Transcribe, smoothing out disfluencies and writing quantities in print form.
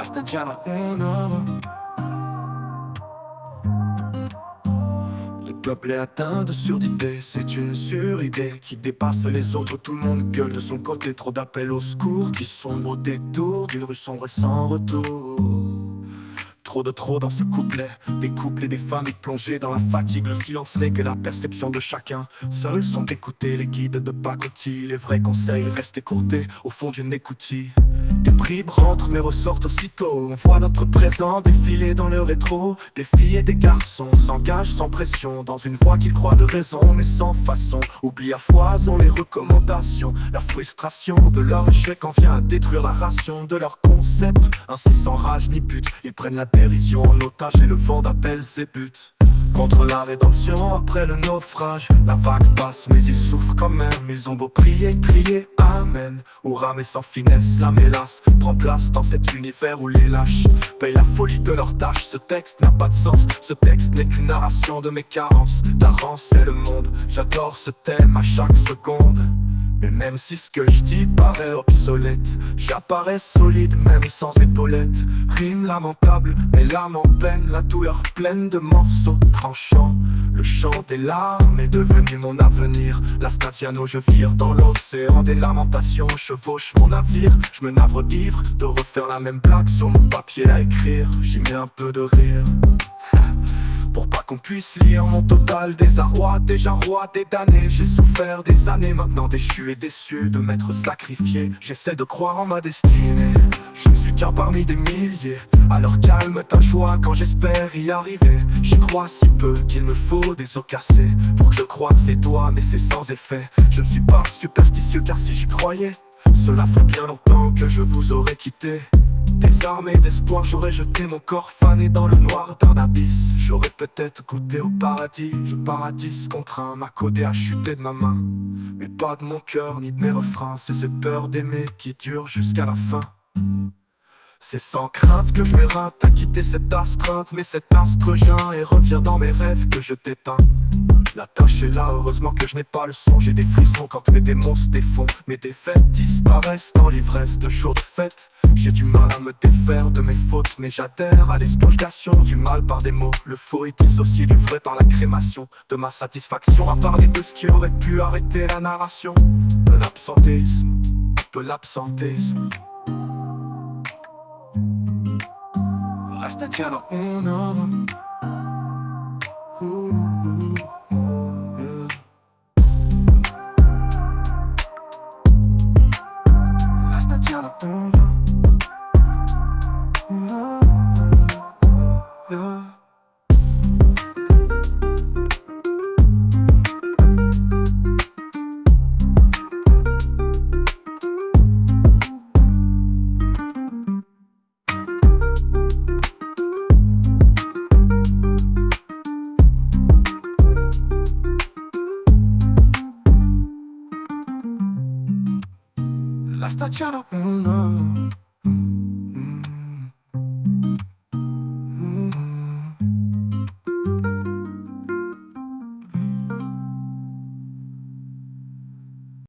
stagione uno. Le peuple est atteint de surdité, c'est une suridée qui dépasse les autres. Tout le monde gueule de son côté, trop d'appels au secours qui sombrent au détour d'une rue sombre et sans retour. Trop dans ce couplet, des couples et des familles plongées dans la fatigue. Le silence n'est que la perception de chacun. Seuls sont écoutés les guides de pacotille. Les vrais conseils restent écourtés au fond d'une écoutille. Des bribes rentrent mais ressortent aussitôt. On voit notre présent défiler dans le rétro. Des filles et des garçons s'engagent sans pression dans une voie qu'ils croient de raison mais sans façon. Oublient à foison les recommandations. La frustration de leur échec en vient à détruire la ration de leur concept. Ainsi sans rage ni but, ils prennent la dérision en otage et le vent d'appel ses buts. Contre la rédemption après le naufrage, la vague passe mais ils souffrent quand même. Ils ont beau prier, crier amen, ou ramer sans finesse. La mélasse prend place dans cet univers où les lâches payent la folie de leurs tâches. Ce texte n'a pas de sens, ce texte n'est qu'une narration de mes carences. La rance c'est le monde, j'adore ce thème à chaque seconde. Mais même si ce que je dis paraît obsolète, j'apparais solide même sans épaulettes. Rime lamentable, mais l'âme en peine, la douleur pleine de morceaux tranchants. Le chant des larmes est devenu mon avenir. La Statiano je vire dans l'océan des lamentations. Chevauche mon navire, je me navre ivre de refaire la même blague sur mon papier à écrire. J'y mets un peu de rire pour pas qu'on puisse lire mon total désarroi. Déjà roi des damnés, j'ai souffert des années maintenant déchu et déçu de m'être sacrifié. J'essaie de croire en ma destinée, je ne suis qu'un parmi des milliers. Alors calme ta joie quand j'espère y arriver. J'y crois si peu qu'il me faut des os cassés pour que je croise les doigts, mais c'est sans effet. Je ne suis pas superstitieux car si j'y croyais, cela fait bien longtemps que je vous aurais quitté. Désarmé d'espoir, j'aurais jeté mon corps fané dans le noir d'un abysse. J'aurais peut-être goûté au paradis. Je paradise contraint, ma codée a chuté de ma main. Mais pas de mon cœur ni de mes refrains. C'est cette peur d'aimer qui dure jusqu'à la fin. C'est sans crainte que je m'éreinte à quitter cette astreinte. Mais cet astre vient et revient dans mes rêves que je t'éteins. La tâche est là, heureusement que je n'ai pas le son. J'ai des frissons quand mes démons se défont. Mes défaites disparaissent dans l'ivresse de jours de fête. J'ai du mal à me défaire de mes fautes, mais j'adhère à l'expurgation du mal par des mots. Le faux est dissocié du vrai par la crémation de ma satisfaction à parler de ce qui aurait pu arrêter la narration. De l'absentéisme, de l'absentéisme. La stagione uno. La stagione uno. La stagione uno.